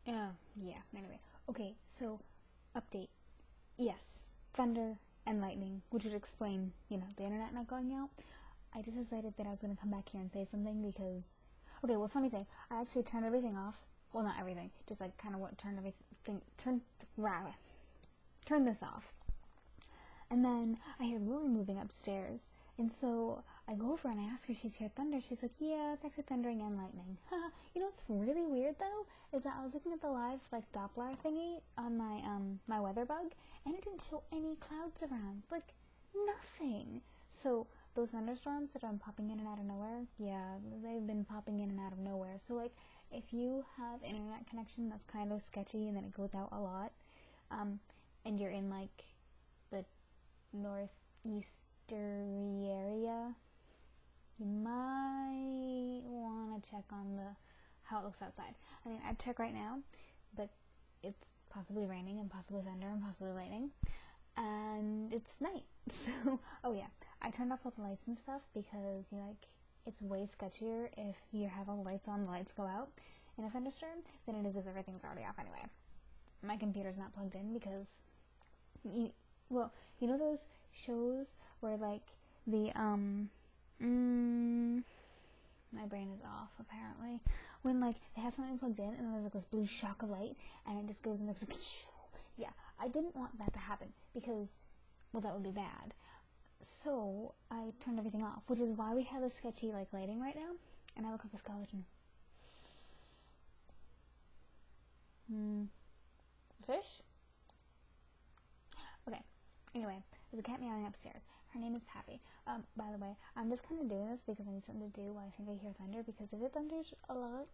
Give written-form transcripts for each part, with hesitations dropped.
Yeah, anyway. Okay, so, update. Yes, thunder and lightning, which would explain, the internet not going out. I just decided that I was going to come back here and say something because... Okay, well, funny thing, I actually turned everything off. Well, not everything, just like kind of what turned everything... Turn this off. And then I hear Rory moving upstairs. And so I go over and I ask her if she's heard thunder. She's like, yeah, it's actually thundering and lightning. You know what's really weird though? Is that I was looking at the live Doppler thingy on my weather bug, and it didn't show any clouds around. Like, nothing. So those thunderstorms that are popping in and out of nowhere, yeah, they've been popping in and out of nowhere. So like, if you have internet connection that's kind of sketchy and then it goes out a lot, and you're in like the northeasterly area, you might want to check on how it looks outside. I mean, I'd check right now, but it's possibly raining and possibly thunder and possibly lightning, and it's night. So, oh yeah, I turned off all the lights and stuff because it's way sketchier if you have all the lights on, the lights go out in a thunderstorm than it is if everything's already off anyway. My computer's not plugged in because you know those shows where my brain is off apparently, when they have something plugged in and then there's this blue shock of light and it just goes in there. Yeah, I didn't want that to happen because, well, that would be bad. So I turned everything off, which is why we have this sketchy lighting right now, and I look like a skeleton. Fish? Okay. Anyway, there's a cat meowing upstairs. Her name is Pappy. By the way, I'm just kind of doing this because I need something to do while I think I hear thunder, because if it thunders a lot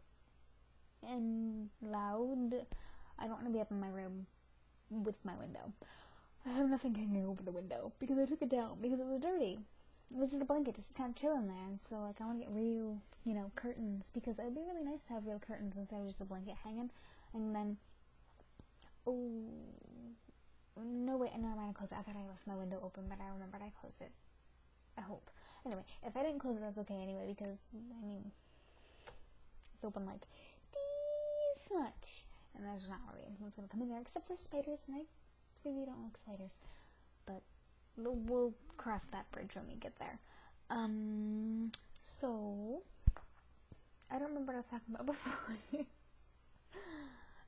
and loud, I don't want to be up in my room with my window. I have nothing hanging over the window because I took it down because it was dirty. It was just a blanket just kind of chilling there, and so I want to get real, curtains, because it'd be really nice to have real curtains instead of just a blanket hanging. And then, no, wait, no, I might have closed it. I thought I left my window open, but I remembered I closed it. I hope. Anyway, if I didn't close it, that's okay anyway, because, it's open this much. And there's not really anything going to come in there, except for spiders, and I really don't like spiders. But we'll cross that bridge when we get there. So, I don't remember what I was talking about before.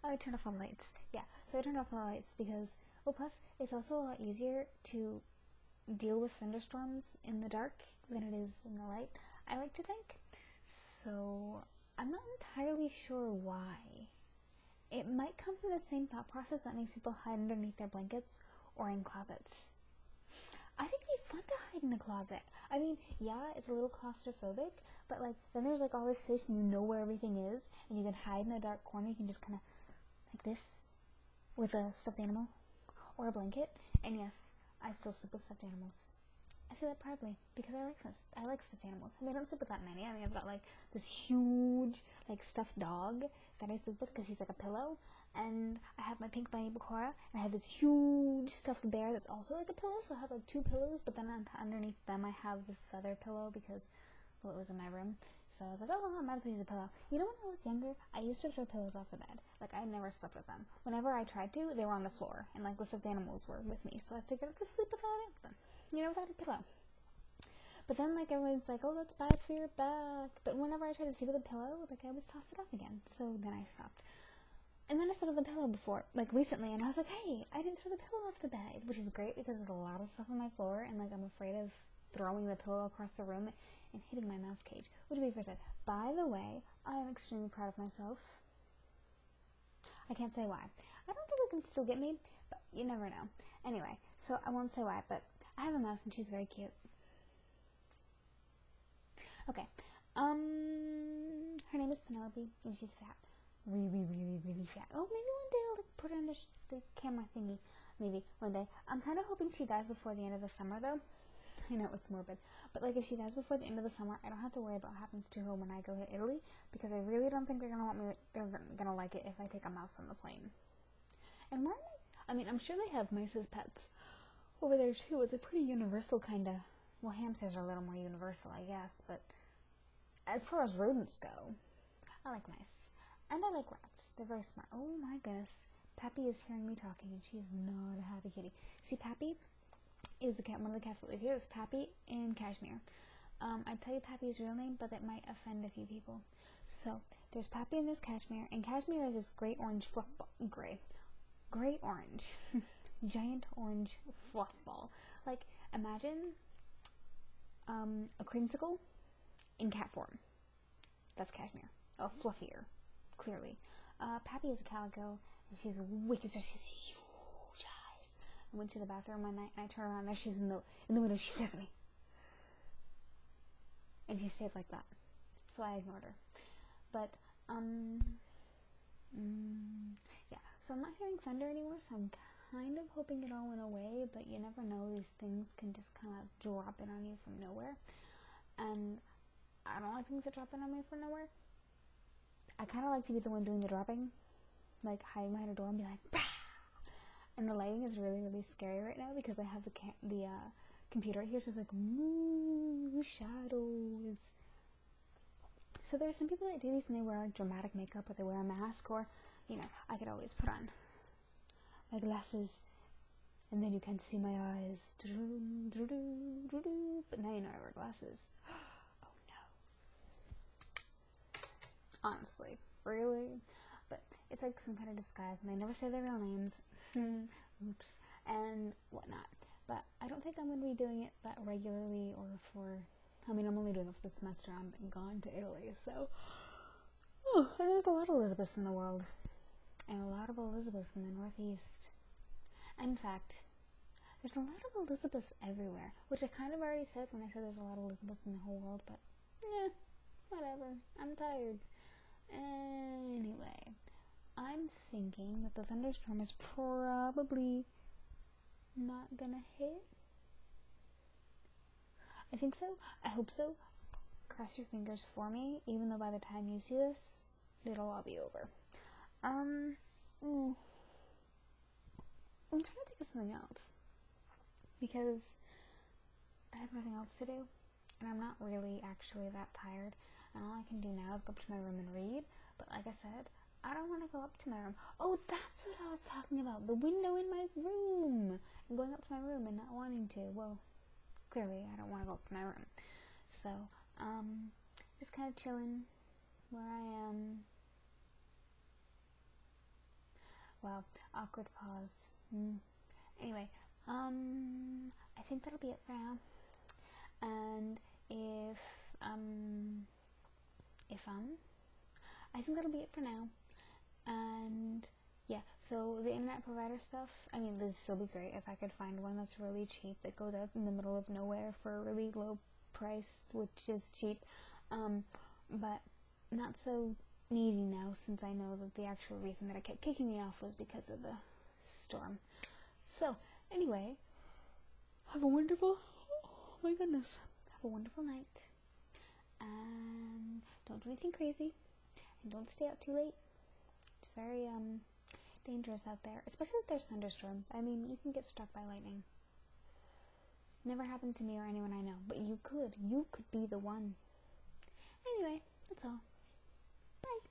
I turned off all the lights. Yeah, so I turned off all the lights because... Well, plus, it's also a lot easier to deal with thunderstorms in the dark than it is in the light, I like to think. So, I'm not entirely sure why. It might come from the same thought process that makes people hide underneath their blankets or in closets. I think it'd be fun to hide in a closet. I mean, yeah, it's a little claustrophobic, but then there's all this space and you know where everything is, and you can hide in a dark corner. You can just kind of like this with a stuffed animal or a blanket. And yes, I still sleep with stuffed animals. I say that proudly because I like stuffed animals. And I don't sleep with that many. I mean, I've got this huge stuffed dog that I sleep with because he's like a pillow. And I have my pink bunny Bakura, and I have this huge stuffed bear that's also like a pillow. So I have 2 pillows, but then underneath them I have this feather pillow because, well, it was in my room. So I was like, oh, well, I might as well use a pillow. You know, when I was younger, I used to throw pillows off the bed. I never slept with them. Whenever I tried to, they were on the floor, and the stuffed animals were with me. So I figured I'd just sleep without it, without a pillow. But then, everyone's like, oh, that's bad for your back. But whenever I tried to sleep with a pillow, I always tossed it off again. So then I stopped. And then I slept with a pillow before, recently, and I was like, hey, I didn't throw the pillow off the bed, which is great because there's a lot of stuff on my floor, and I'm afraid of throwing the pillow across the room and hitting my mouse cage, which would be first. By the way, I am extremely proud of myself. I can't say why. I don't think it can still get me, but you never know. Anyway, so I won't say why, but I have a mouse and she's very cute. Okay. Her name is Penelope and she's fat. Really, really, really fat. Oh, maybe one day I'll put her in the camera thingy. Maybe one day. I'm kind of hoping she dies before the end of the summer, though. I know it's morbid, but if she dies before the end of the summer, I don't have to worry about what happens to her when I go to Italy, because I really don't think they're gonna like it if I take a mouse on the plane. And where I'm sure they have mice as pets over there too. It's a pretty universal kind of. Well, hamsters are a little more universal, I guess, but as far as rodents go, I like mice. And I like rats. They're very smart. Oh my goodness. Pappy is hearing me talking, and she is not a happy kitty. See, Pappy is the cat, one of the cats that live here. It's Pappy and Cashmere. I'd tell you Pappy's real name, but that might offend a few people. So, there's Pappy and there's Cashmere, and Cashmere is this great orange fluff ball. Great orange. Giant orange fluff ball. Like, imagine a creamsicle in cat form. That's Cashmere. Oh, fluffier, clearly. Pappy is a calico, and she's wicked, so she's huge eyes. I went to the bathroom one night, and I turned around, and there she's in the window, she stares at me. And she stayed like that. So I ignored her. But, yeah. So I'm not hearing thunder anymore, so I'm kind of hoping it all went away, but you never know, these things can just kind of drop in on you from nowhere. And I don't like things that drop in on me from nowhere. I kind of like to be the one doing the dropping, like hiding behind a door and be like, bah! And the lighting is really, really scary right now because I have the computer right here, so it's like, moo, shadows. So there are some people that do these and they wear dramatic makeup, or they wear a mask, or, you know, I could always put on my glasses and then you can't see my eyes. But now you know I wear glasses. Oh no. Honestly, really? But it's like some kind of disguise, and they never say their real names. Oops. And whatnot. But I don't think I'm going to be doing it that regularly, or I'm only doing it for the semester. I'm gone to Italy, so. Oh, and there's a lot of Elizabeths in the world. And a lot of Elizabeths in the Northeast. In fact, there's a lot of Elizabeths everywhere, which I kind of already said when I said there's a lot of Elizabeths in the whole world, but, whatever. I'm tired. Anyway, I'm thinking that the thunderstorm is probably not gonna hit. I think so. I hope so. Cross your fingers for me, even though by the time you see this, it'll all be over. I'm trying to think of something else, because I have nothing else to do, and I'm not really actually that tired, and all I can do now is go up to my room and read. But like I said, I don't want to go up to my room. Oh, that's what I was talking about, the window in my room, and going up to my room and not wanting to. Well, clearly I don't want to go up to my room, so just kind of chilling where I am. Wow, awkward pause. Anyway, I think that'll be it for now. And I think that'll be it for now. And yeah, so the internet provider stuff, this will be great if I could find one that's really cheap, that goes out in the middle of nowhere for a really low price, which is cheap, but not so needy now, since I know that the actual reason that it kept kicking me off was because of the storm. So, anyway, have a wonderful night, and don't do anything crazy, and don't stay out too late. It's very, dangerous out there, especially if there's thunderstorms. You can get struck by lightning. Never happened to me or anyone I know, but you could be the one. Anyway, that's all. Bye.